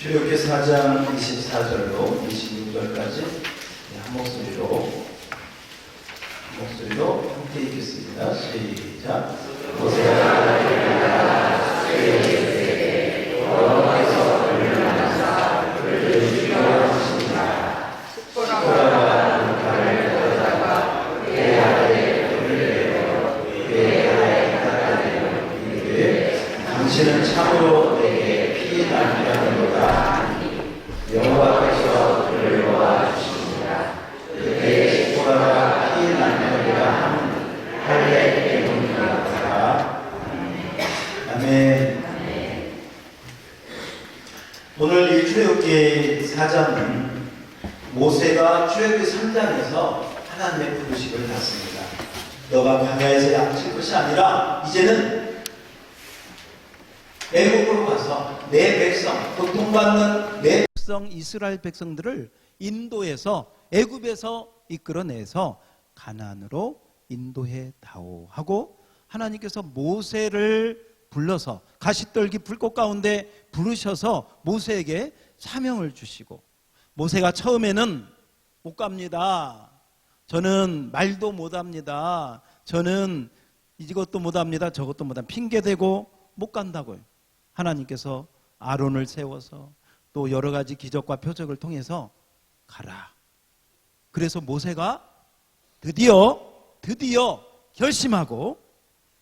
출애굽기 4장 24절로 26절까지 한 목소리로 함께 읽겠습니다. 시작. 모세가 여호와께서 불명하사 그를 죽이려 하시니라. 시보라가 눈가를 걷다가 그의 아들의 눈을 내려 그의 아들에 갖다 대며 이르되 당신은 참으로 내게 피 남겨놓으라 하니 여호와께서 그를 도와주시니라. 그때 시보라가 피 남겨놓으라 하는 할례 때문이었더라. 아멘. 오늘 이 출애굽기 4장은 모세가 출애굽기 3장에서 하나님의 부르심을 받습니다. 너가 광야에서 양칠 것이 아니라 이제는 애국으로 가서 내 백성, 고통받는 내 백성 이스라엘 백성들을 인도해서 애굽에서 이끌어내서 가나안으로 인도해 다오 하고, 하나님께서 모세를 불러서 가시떨기 불꽃 가운데 부르셔서 모세에게 사명을 주시고, 모세가 처음에는 못 갑니다. 저는 말도 못합니다. 저는 이것도 못합니다. 저것도 못합니다. 핑계대고 못 간다고요. 하나님께서 아론을 세워서 또 여러 가지 기적과 표적을 통해서 가라. 그래서 모세가 드디어 결심하고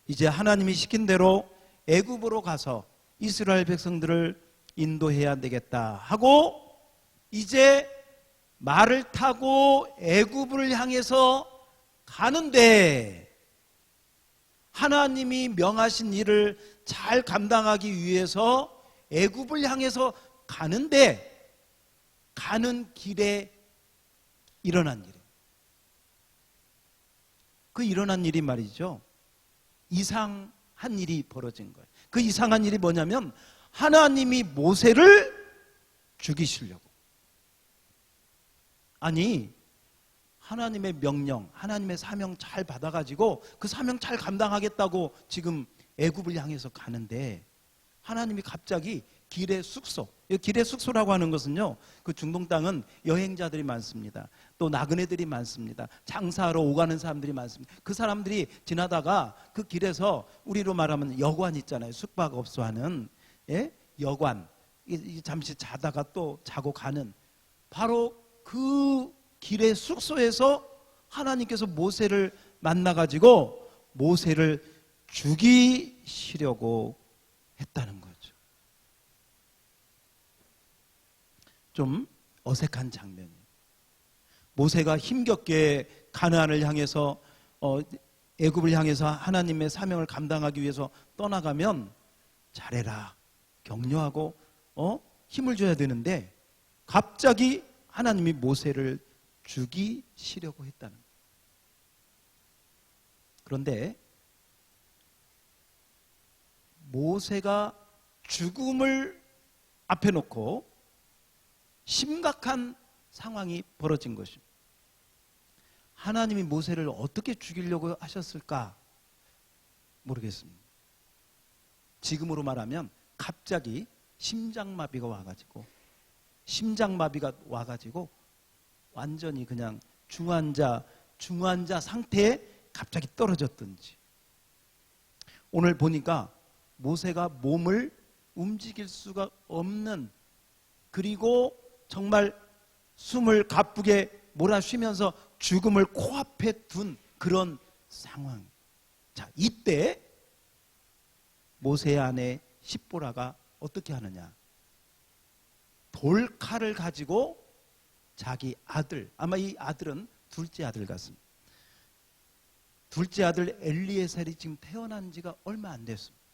이제 하나님이 시킨 대로 애굽으로 가서 이스라엘 백성들을 인도해야 되겠다 하고, 이제 말을 타고 애굽을 향해서 가는데, 하나님이 명하신 일을 잘 감당하기 위해서 애굽을 향해서 가는데, 가는 길에 일어난 일이에요. 그 일어난 일이 말이죠, 이상한 일이 벌어진 거예요. 그 이상한 일이 뭐냐면 하나님이 모세를 죽이시려고, 아니 하나님의 명령, 하나님의 사명 잘 받아가지고 그 사명 잘 감당하겠다고 지금 애굽을 향해서 가는데, 하나님이 갑자기 길의 숙소, 길의 숙소라고 하는 것은요, 그 중동 땅은 여행자들이 많습니다. 또 나그네들이 많습니다. 장사하러 오가는 사람들이 많습니다. 그 사람들이 지나다가 그 길에서 우리로 말하면 여관 있잖아요. 숙박업소 하는, 여관, 잠시 자다가 또 자고 가는, 바로 그 길의 숙소에서 하나님께서 모세를 만나가지고 모세를 죽이시려고 했다는 거죠. 좀 어색한 장면이에요. 모세가 힘겹게 가나안을 향해서 애굽을 향해서 하나님의 사명을 감당하기 위해서 떠나가면 잘해라, 격려하고 힘을 줘야 되는데, 갑자기 하나님이 모세를 죽이시려고 했다는 거예요. 그런데 모세가 죽음을 앞에 놓고 심각한 상황이 벌어진 것입니다. 하나님이 모세를 어떻게 죽이려고 하셨을까 모르겠습니다. 지금으로 말하면 갑자기 심장마비가 와가지고 완전히 그냥 중환자 상태에 갑자기 떨어졌든지, 오늘 보니까 모세가 몸을 움직일 수가 없는, 그리고 정말 숨을 가쁘게 몰아쉬면서 죽음을 코앞에 둔 그런 상황. 자, 이때 모세의 아내 시보라가 어떻게 하느냐, 돌칼을 가지고 자기 아들, 아마 이 아들은 둘째 아들 같습니다. 둘째 아들 엘리에셀이 지금 태어난 지가 얼마 안 됐습니다.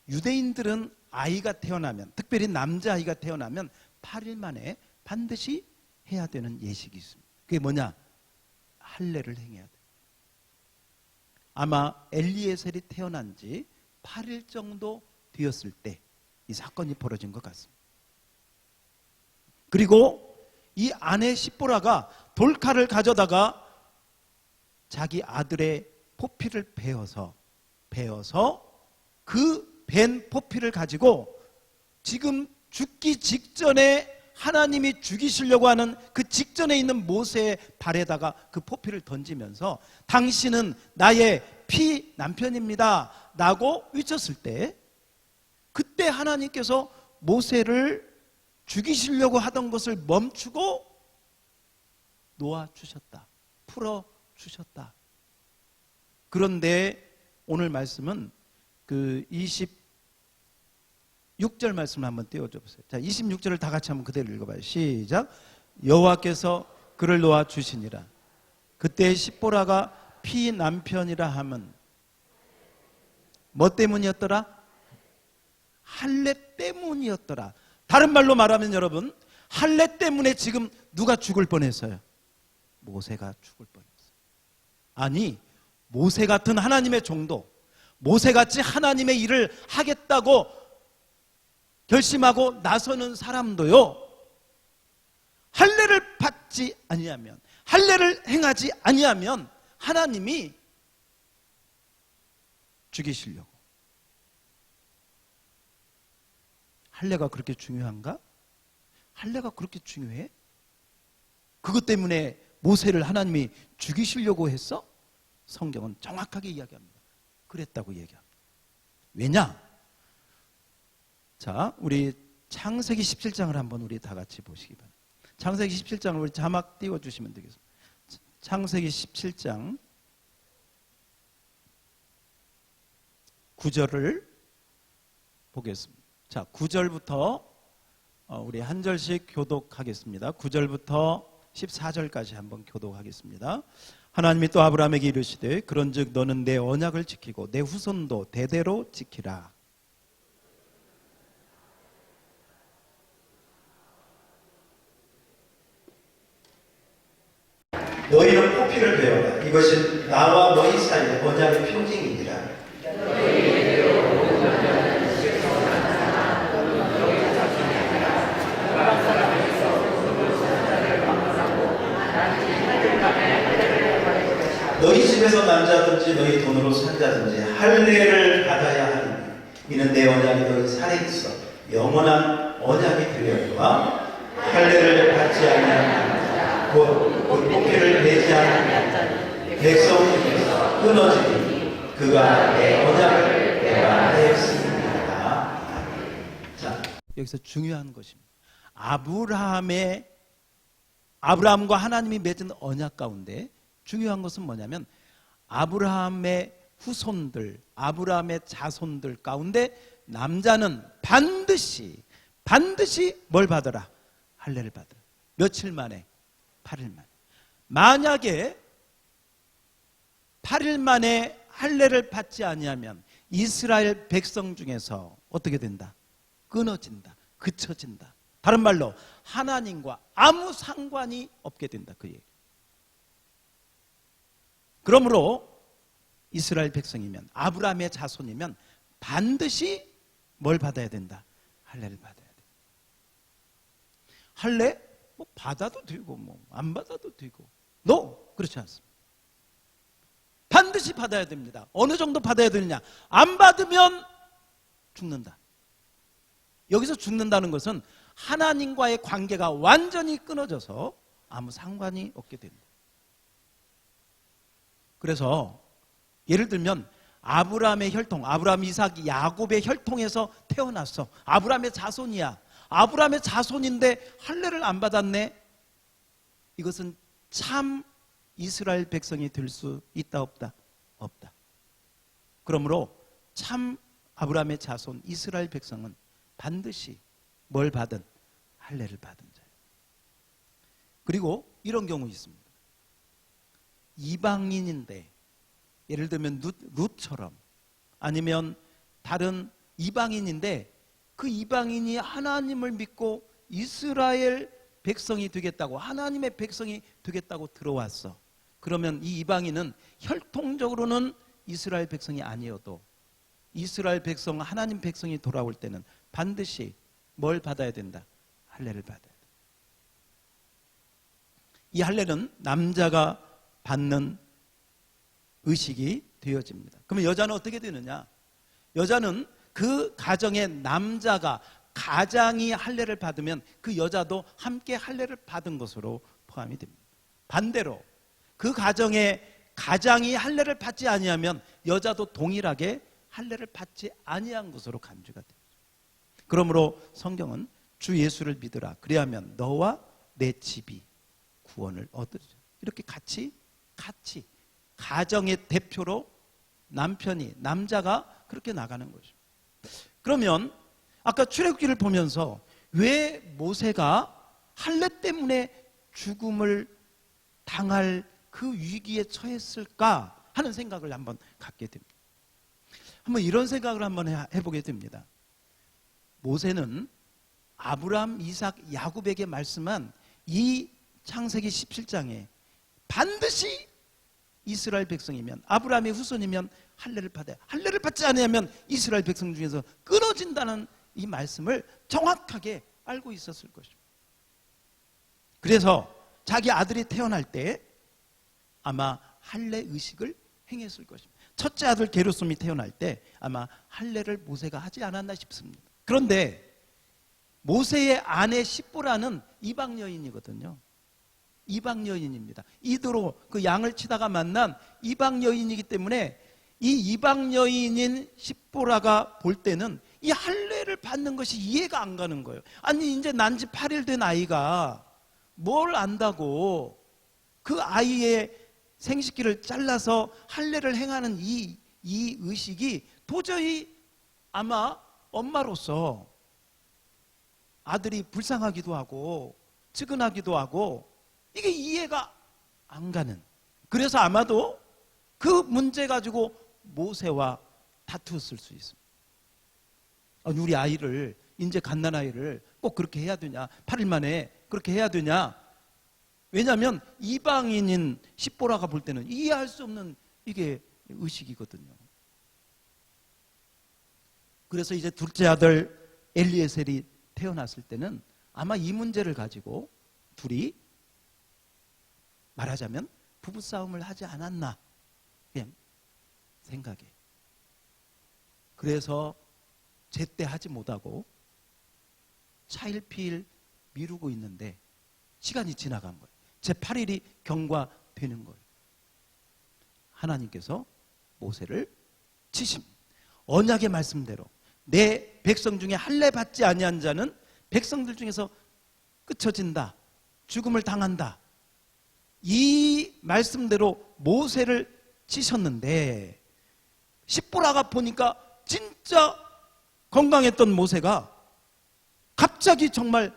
유대인들은 아이가 태어나면, 특별히 남자아이가 태어나면 8일 만에 반드시 해야 되는 예식이 있습니다. 그게 뭐냐? 할례를 행해야 돼요. 아마 엘리에셀이 태어난 지 8일 정도 되었을 때 이 사건이 벌어진 것 같습니다. 그리고 이 아내 시보라가 돌칼을 가져다가 자기 아들의 포피를 베어서 그 벤 포피를 가지고 지금 죽기 직전에 하나님이 죽이시려고 하는 그 직전에 있는 모세의 발에다가 그 포피를 던지면서 당신은 나의 피 남편입니다 라고 외쳤을 때, 그때 하나님께서 모세를 죽이시려고 하던 것을 멈추고 놓아주셨다, 풀어주셨다. 그런데 오늘 말씀은 그 26절 말씀을 한번 띄워줘 보세요. 자, 26절을 다 같이 한번 그대로 읽어봐요. 시작. 여호와께서 그를 놓아 주시니라. 그때 십보라가 피 남편이라 함은 뭐 때문이었더라? 할례 때문이었더라. 다른 말로 말하면 여러분, 할례 때문에 지금 누가 죽을 뻔했어요? 모세가 죽을 뻔했어요. 아니, 모세 같은 하나님의 종도, 모세같이 하나님의 일을 하겠다고 결심하고 나서는 사람도요, 할례를 받지 아니하면, 할례를 행하지 아니하면 하나님이 죽이시려고. 할례가 그렇게 중요한가? 할례가 그렇게 중요해? 그것 때문에 모세를 하나님이 죽이시려고 했어? 성경은 정확하게 이야기합니다. 그랬다고 얘기합니다. 왜냐? 자, 우리 창세기 17장을 한번 우리 다 같이 보시기 바랍니다. 창세기 17장을 우리 자막 띄워주시면 되겠습니다. 창세기 17장 9절을 보겠습니다. 자, 9절부터 우리 한 절씩 교독하겠습니다. 9절부터 14절까지 한번 교독하겠습니다. 하나님이 또 아브라함에게 이르시되 그런즉 너는 내 언약을 지키고 내 후손도 대대로 지키라. 너희는 포피를 베어라. 이것이 나와 너희 사이의 언약의 표징이니라. 너희 집에서 남자든지 너희 돈으로 산 자든지 할례를 받아야 하리니 이는 내 언약이 너희 살에 있어 영원한 언약이 되려니와 할례를 받지 아니하는 곧 포피를 베지 않는 백성 중에서 끊어지니 그가 내 언약을 배반하였습니다. 자, 여기서 중요한 것입니다. 아브라함과 하나님이 맺은 언약 가운데 중요한 것은 뭐냐면 아브라함의 후손들, 아브라함의 자손들 가운데 남자는 반드시 뭘 받아라? 할례를 받아라. 며칠 만에? 8일 만에. 만약에 8일 만에 할례를 받지 아니하면 이스라엘 백성 중에서 어떻게 된다? 끊어진다. 그쳐진다. 다른 말로 하나님과 아무 상관이 없게 된다. 그 얘기. 그러므로 이스라엘 백성이면, 아브라함의 자손이면 반드시 뭘 받아야 된다? 할례를 받아야 돼. 할례? 뭐 받아도 되고 뭐 안 받아도 되고. 그렇지 않습니다. 반드시 받아야 됩니다. 어느 정도 받아야 되느냐? 안 받으면 죽는다. 여기서 죽는다는 것은 하나님과의 관계가 완전히 끊어져서 아무 상관이 없게 됩니다. 그래서 예를 들면 아브라함의 혈통, 아브라함, 이삭, 야곱의 혈통에서 태어났어. 아브라함의 자손이야. 아브라함의 자손인데 할례를 안 받았네. 이것은 참 이스라엘 백성이 될 수 있다 없다? 없다. 그러므로 참 아브라함의 자손 이스라엘 백성은 반드시 뭘 받은? 할례를 받은 자예요. 그리고 이런 경우 있습니다. 이방인인데 예를 들면 룻처럼 아니면 다른 이방인인데 그 이방인이 하나님을 믿고 이스라엘 백성이 되겠다고, 하나님의 백성이 되겠다고 들어왔어. 그러면 이 이방인은 혈통적으로는 이스라엘 백성이 아니어도 이스라엘 백성, 하나님 백성이 돌아올 때는 반드시 뭘 받아야 된다? 할례를 받아야 돼. 이 할례는 남자가 받는 의식이 되어집니다. 그러면 여자는 어떻게 되느냐? 여자는 그 가정의 남자가 가장이 할례를 받으면 그 여자도 함께 할례를 받은 것으로 포함이 됩니다. 반대로 그 가장이 할례를 받지 아니하면 여자도 동일하게 할례를 받지 아니한 것으로 간주가 됩니다. 그러므로 성경은 주 예수를 믿으라 그리하면 너와 내 집이 구원을 얻으리라. 이렇게 같이 가정의 대표로 남자가 그렇게 나가는 거죠. 그러면 아까 출애굽기를 보면서 왜 모세가 할례 때문에 죽음을 당할 그 위기에 처했을까 하는 생각을 한번 갖게 됩니다. 한번 이런 생각을 한번 해보게 됩니다. 모세는 아브라함, 이삭, 야곱에게 말씀한 이 창세기 17장에 반드시 이스라엘 백성이면 아브라함의 후손이면 할례를 받아야 할례를 받지 않으면 이스라엘 백성 중에서 끊어진다는 이 말씀을 정확하게 알고 있었을 것입니다. 그래서 자기 아들이 태어날 때 아마 할례 의식을 행했을 것입니다. 첫째 아들 게르솜이 태어날 때 아마 할례를 모세가 하지 않았나 싶습니다. 그런데 모세의 아내 십보라는 이방 여인이거든요. 이방 여인입니다. 이도로 그 양을 치다가 만난 이방 여인이기 때문에 이 이방 여인인 십보라가 볼 때는 이 할례를 받는 것이 이해가 안 가는 거예요. 아니 이제 난지 8일 된 아이가 뭘 안다고 그 아이의 생식기를 잘라서 할례를 행하는 이 의식이 도저히 아마 엄마로서 아들이 불쌍하기도 하고 측은하기도 하고 이게 이해가 안 가는, 그래서 아마도 그 문제 가지고 모세와 다투었을 수 있습니다. 우리 아이를, 이제 갓난아이를 꼭 그렇게 해야 되냐, 8일 만에 그렇게 해야 되냐. 왜냐하면 이방인인 십보라가 볼 때는 이해할 수 없는 이게 의식이거든요. 그래서 이제 둘째 아들 엘리에셀이 태어났을 때는 아마 이 문제를 가지고 둘이 말하자면 부부싸움을 하지 않았나 그냥 생각해. 그래서 제때 하지 못하고 차일피일 미루고 있는데 시간이 지나간 거예요. 제8일이 경과되는 거예요. 하나님께서 모세를 치십니다. 언약의 말씀대로 내 백성 중에 할례 받지 아니한 자는 백성들 중에서 끊어진다, 죽음을 당한다. 이 말씀대로 모세를 치셨는데 십보라가 보니까 진짜 건강했던 모세가 갑자기 정말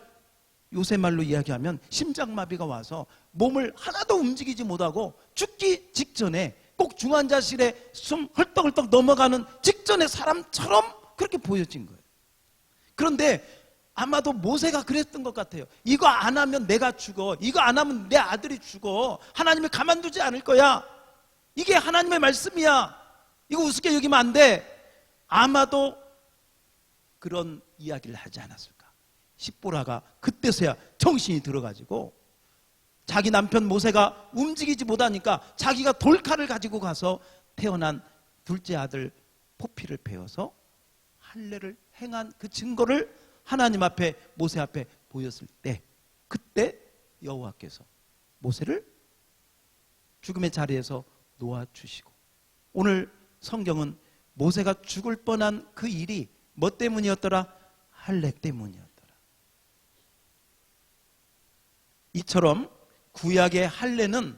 요새 말로 이야기하면 심장마비가 와서 몸을 하나도 움직이지 못하고 죽기 직전에 꼭 중환자실에 숨 헐떡헐떡 넘어가는 직전에 사람처럼 그렇게 보여진 거예요. 그런데 아마도 모세가 그랬던 것 같아요. 이거 안 하면 내가 죽어. 이거 안 하면 내 아들이 죽어. 하나님이 가만두지 않을 거야. 이게 하나님의 말씀이야. 이거 우습게 여기면 안 돼. 아마도 그런 이야기를 하지 않았을까. 십보라가 그때서야 정신이 들어가지고 자기 남편 모세가 움직이지 못하니까 자기가 돌칼을 가지고 가서 태어난 둘째 아들 포피를 베어서 할례를 행한 그 증거를 하나님 앞에, 모세 앞에 보였을 때, 그때 여호와께서 모세를 죽음의 자리에서 놓아주시고, 오늘 성경은 모세가 죽을 뻔한 그 일이 뭐 때문이었더라? 할례 때문이었더라. 이처럼 구약의 할례는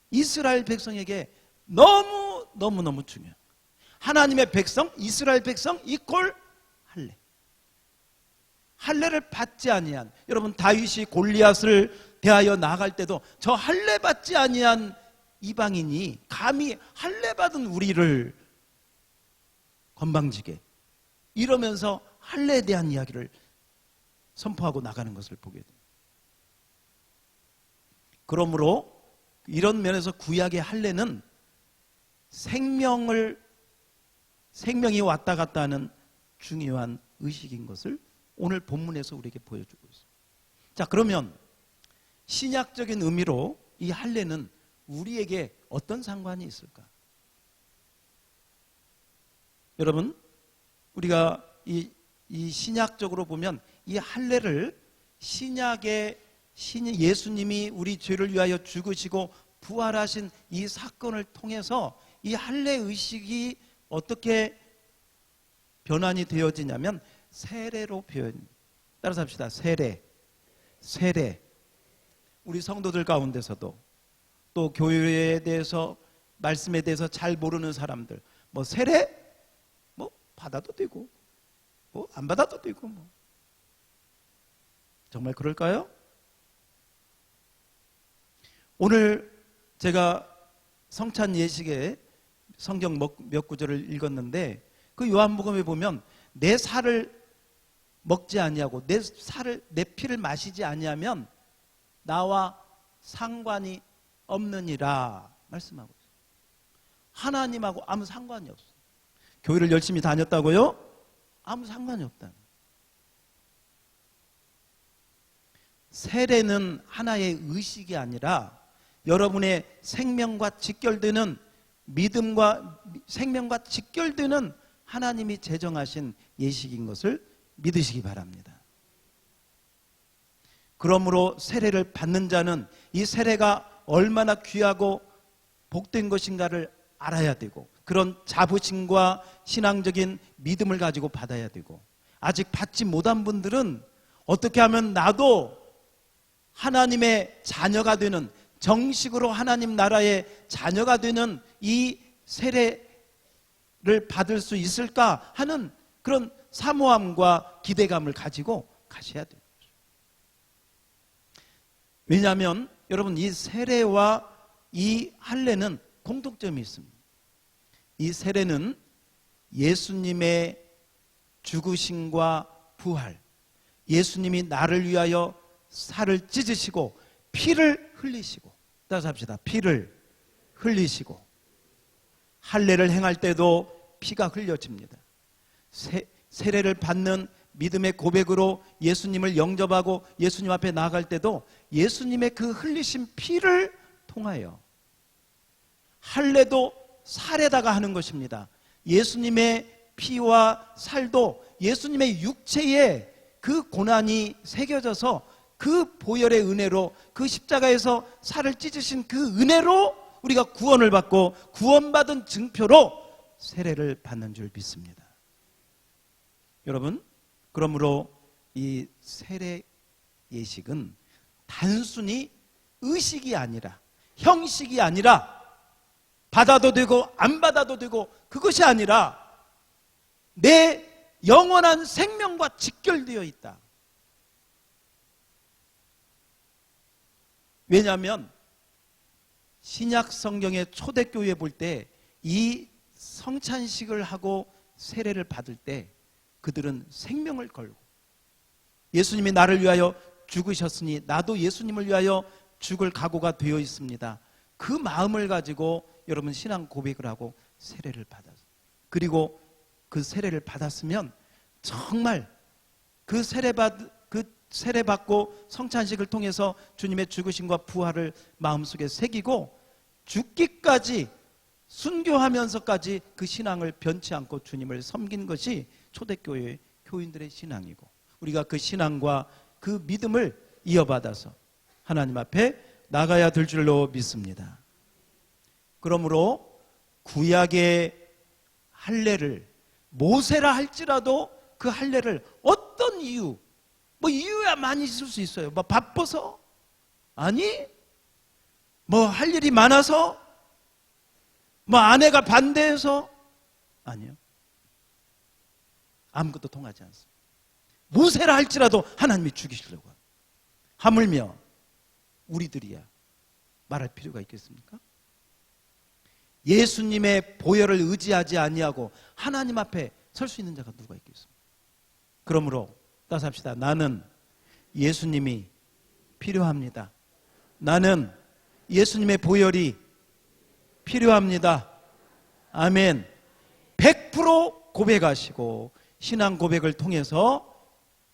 이스라엘 백성에게 너무너무 중요해요. 하나님의 백성, 이스라엘 백성 이꼴 할례. 할례를 받지 아니한, 여러분 다윗이 골리앗을 대하여 나갈 때도 저 할례 받지 아니한 이방인이 감히 할례 받은 우리를 건방지게 이러면서 할례에 대한 이야기를 선포하고 나가는 것을 보게 됩니다. 그러므로 이런 면에서 구약의 할례는 생명이 왔다 갔다 하는 중요한 의식인 것을 오늘 본문에서 우리에게 보여주고 있습니다. 자, 그러면 신약적인 의미로 이 할례는 우리에게 어떤 상관이 있을까? 여러분, 우리가 이 이 신약적으로 보면 이 할례를 신약의 예수님이 우리 죄를 위하여 죽으시고 부활하신 이 사건을 통해서 이 할례 의식이 어떻게 변환이 되어지냐면 세례로 표현. 따라서 합시다. 세례. 우리 성도들 가운데서도 또 교회에 대해서 말씀에 대해서 잘 모르는 사람들 뭐 세례 뭐 받아도 되고 뭐 안 받아도 되고 뭐 정말 그럴까요? 오늘 제가 성찬 예식에 성경 몇 구절을 읽었는데 그 요한복음에 보면 내 살을 먹지 아니하고 내 피를 마시지 아니하면 나와 상관이 없느니라 말씀하고 있어요. 하나님하고 아무 상관이 없어요. 교회를 열심히 다녔다고요? 아무 상관이 없다. 세례는 하나의 의식이 아니라 여러분의 생명과 직결되는 믿음과 생명과 직결되는 하나님이 제정하신 예식인 것을 믿으시기 바랍니다. 그러므로 세례를 받는 자는 이 세례가 얼마나 귀하고 복된 것인가를 알아야 되고 그런 자부심과 신앙적인 믿음을 가지고 받아야 되고 아직 받지 못한 분들은 어떻게 하면 나도 하나님의 자녀가 되는 정식으로 하나님 나라의 자녀가 되는 이 세례를 받을 수 있을까 하는 그런 사모함과 기대감을 가지고 가셔야 돼요. 왜냐하면 여러분 이 세례와 이 할례는 공통점이 있습니다. 이 세례는 예수님의 죽으심과 부활, 예수님이 나를 위하여 살을 찢으시고 피를 흘리시고, 따라서 합시다. 피를 흘리시고 할례를 행할 때도 피가 흘려집니다. 세례를 받는 믿음의 고백으로 예수님을 영접하고 예수님 앞에 나아갈 때도 예수님의 그 흘리신 피를 통하여 할례도 살에다가 하는 것입니다. 예수님의 피와 살도 예수님의 육체에 그 고난이 새겨져서 그 보혈의 은혜로 그 십자가에서 살을 찢으신 그 은혜로 우리가 구원을 받고 구원받은 증표로 세례를 받는 줄 믿습니다. 여러분, 그러므로 이 세례 예식은 단순히 의식이 아니라 형식이 아니라 받아도 되고 안 받아도 되고 그것이 아니라 내 영원한 생명과 직결되어 있다. 왜냐하면 신약 성경의 초대교회 볼 때 이 성찬식을 하고 세례를 받을 때 그들은 생명을 걸고 예수님이 나를 위하여 죽으셨으니 나도 예수님을 위하여 죽을 각오가 되어 있습니다. 그 마음을 가지고 여러분 신앙 고백을 하고 세례를 받아서 그리고 그 세례를 받았으면 정말 그 세례 받고 성찬식을 통해서 주님의 죽으심과 부활을 마음속에 새기고 죽기까지 순교하면서까지 그 신앙을 변치 않고 주님을 섬긴 것이 초대교회 교인들의 신앙이고 우리가 그 신앙과 그 믿음을 이어받아서 하나님 앞에 나가야 될 줄로 믿습니다. 그러므로 구약의 할례를 모세라 할지라도 그 할례를 어떤 이유 뭐 이유야 많이 있을 수 있어요. 뭐 바빠서? 아니 뭐 할 일이 많아서? 뭐 아내가 반대해서? 아니요. 아무것도 통하지 않습니다. 모세라 할지라도 하나님이 죽이시려고 합니다. 하물며 우리들이야 말할 필요가 있겠습니까? 예수님의 보혈을 의지하지 아니하고 하나님 앞에 설 수 있는 자가 누가 있겠습니까? 그러므로 따라서 합시다. 나는 예수님이 필요합니다. 나는 예수님의 보혈이 필요합니다. 아멘. 100% 고백하시고 신앙 고백을 통해서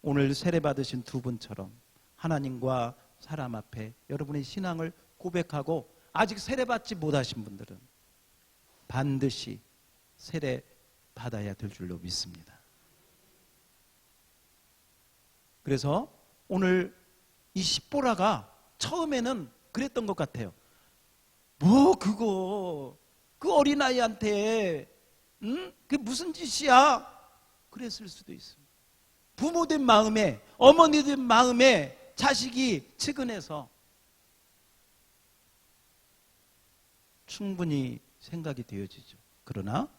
오늘 세례 받으신 두 분처럼 하나님과 사람 앞에 여러분의 신앙을 고백하고 아직 세례 받지 못하신 분들은 반드시 세례 받아야 될 줄로 믿습니다. 그래서 오늘 이 십보라가 처음에는 그랬던 것 같아요. 뭐 그거 그 어린아이한테 그게 무슨 짓이야? 그랬을 수도 있습니다. 부모된 마음에, 어머니된 마음에 자식이 측은해서 충분히 생각이 되어지죠. 그러나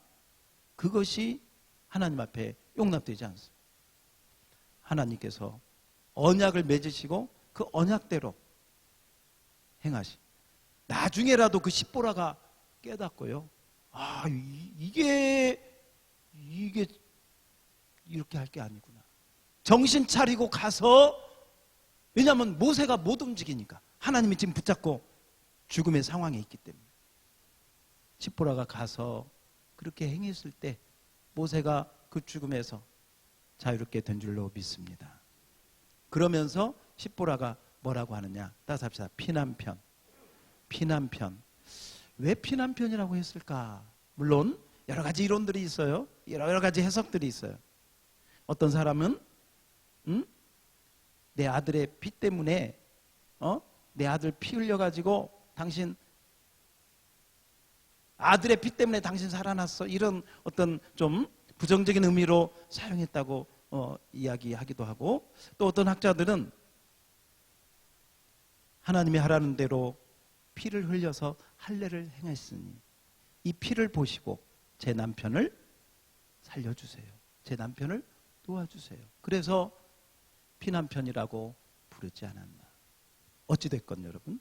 그것이 하나님 앞에 용납되지 않습니다. 하나님께서 언약을 맺으시고 그 언약대로 행하시. 나중에라도 그 십보라가 깨닫고요. 아, 이게 이렇게 할 게 아니구나. 정신 차리고 가서, 왜냐하면 모세가 못 움직이니까. 하나님이 지금 붙잡고 죽음의 상황에 있기 때문에. 십보라가 가서 그렇게 행했을 때 모세가 그 죽음에서 자유롭게 된 줄로 믿습니다. 그러면서 십보라가 뭐라고 하느냐? 따라서 합시다. 피난편. 피난편. 왜 피난편이라고 했을까? 물론 여러 가지 이론들이 있어요. 여러 가지 해석들이 있어요. 어떤 사람은 내 아들의 피 때문에 내 아들 피 흘려가지고 당신 아들의 피 때문에 당신 살아났어, 이런 어떤 좀 부정적인 의미로 사용했다고 이야기하기도 하고, 또 어떤 학자들은 하나님이 하라는 대로 피를 흘려서 할례를 행했으니 이 피를 보시고 제 남편을 살려주세요, 제 남편을 도와주세요. 그래서 피난편이라고 부르지 않았나. 어찌됐건 여러분,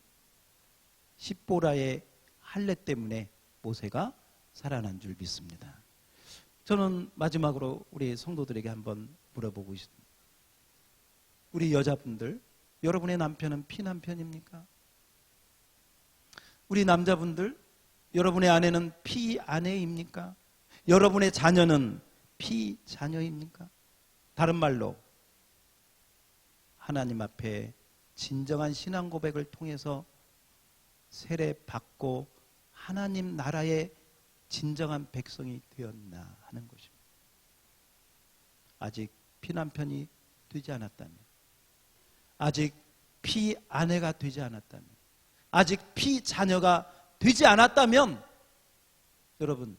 십보라의 할례 때문에 모세가 살아난 줄 믿습니다. 저는 마지막으로 우리 성도들에게 한번 물어보고 있습니다. 우리 여자분들, 여러분의 남편은 피남편입니까? 우리 남자분들, 여러분의 아내는 피아내입니까? 여러분의 자녀는 피자녀입니까? 다른 말로 하나님 앞에 진정한 신앙 고백을 통해서 세례 받고 하나님 나라의 진정한 백성이 되었나 하는 것입니다. 아직 피남편이 되지 않았다면, 아직 피아내가 되지 않았다면, 아직 피자녀가 되지 않았다면, 여러분,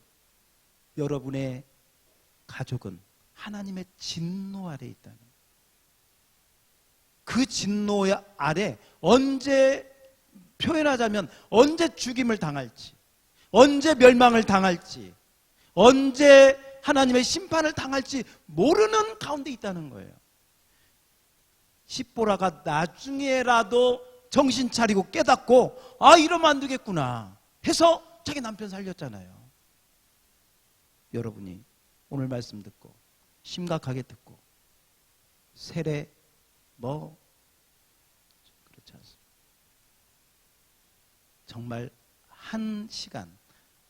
여러분의 가족은 하나님의 진노 아래 있다는, 그 진노 아래 언제, 표현하자면 언제 죽임을 당할지, 언제 멸망을 당할지, 언제 하나님의 심판을 당할지 모르는 가운데 있다는 거예요. 십보라가 나중에라도 정신 차리고 깨닫고, 아, 이러면 안 되겠구나 해서 자기 남편 살렸잖아요. 여러분이 오늘 말씀 듣고 심각하게 듣고 세례 그렇지 않습니다. 정말 한 시간,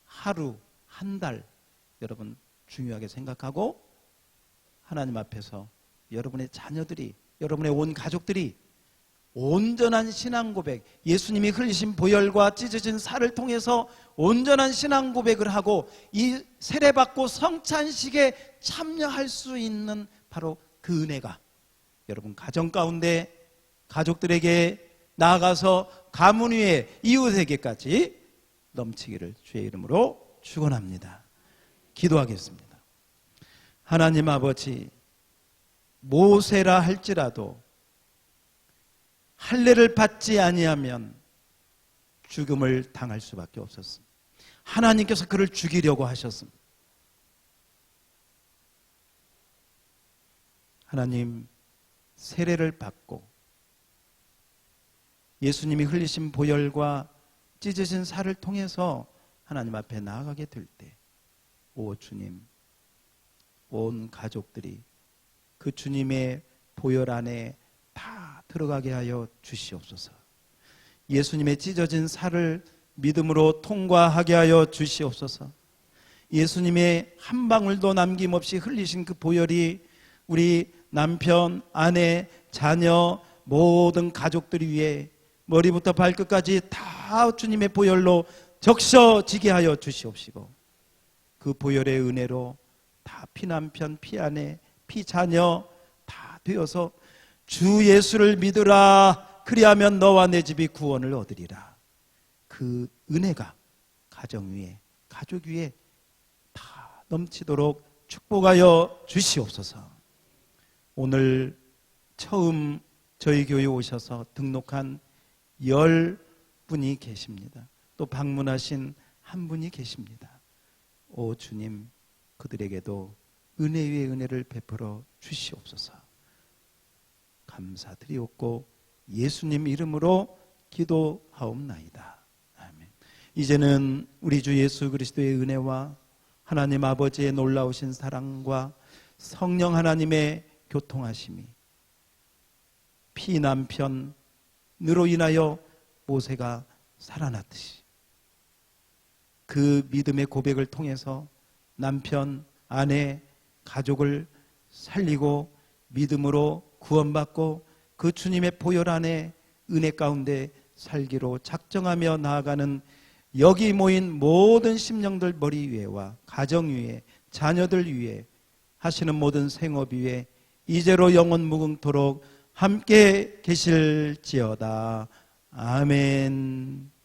하루, 한 달 여러분 중요하게 생각하고 하나님 앞에서 여러분의 자녀들이, 여러분의 온 가족들이 온전한 신앙 고백, 예수님이 흘리신 보혈과 찢어진 살을 통해서 온전한 신앙 고백을 하고 이 세례받고 성찬식에 참여할 수 있는 바로 그 은혜가 여러분 가정 가운데, 가족들에게, 나아가서 가문 위에 이웃에게까지 넘치기를 주의 이름으로 축원합니다. 기도하겠습니다. 하나님 아버지, 모세라 할지라도 할례를 받지 아니하면 죽음을 당할 수밖에 없었습니다. 하나님께서 그를 죽이려고 하셨습니다. 하나님, 세례를 받고 예수님이 흘리신 보혈과 찢어진 살을 통해서 하나님 앞에 나아가게 될 때, 오 주님, 온 가족들이 그 주님의 보혈 안에 다 들어가게 하여 주시옵소서. 예수님의 찢어진 살을 믿음으로 통과하게 하여 주시옵소서. 예수님의 한 방울도 남김없이 흘리신 그 보혈이 우리 남편, 아내, 자녀, 모든 가족들 위에 머리부터 발끝까지 다 주님의 보혈로 적셔지게 하여 주시옵시고, 그 보혈의 은혜로 다 피남편, 피아내, 피자녀 다 되어서 주 예수를 믿으라. 그리하면 너와 내 집이 구원을 얻으리라. 그 은혜가 가정 위에, 가족 위에 다 넘치도록 축복하여 주시옵소서. 오늘 처음 저희 교회 오셔서 등록한 10분이 계십니다. 또 방문하신 한 분이 계십니다. 오 주님, 그들에게도 은혜 위에 은혜를 베풀어 주시옵소서. 감사드리옵고 예수님 이름으로 기도하옵나이다. 아멘. 이제는 우리 주 예수 그리스도의 은혜와 하나님 아버지의 놀라우신 사랑과 성령 하나님의 교통하심이 피난편으로 인하여 모세가 살아났듯이 그 믿음의 고백을 통해서 남편, 아내, 가족을 살리고 믿음으로 구원받고 그 주님의 보혈 안에 은혜 가운데 살기로 작정하며 나아가는 여기 모인 모든 심령들 머리 위에와 가정 위에, 자녀들 위에, 하시는 모든 생업 위에 이제로 영원 무궁토록 함께 계실지어다. 아멘.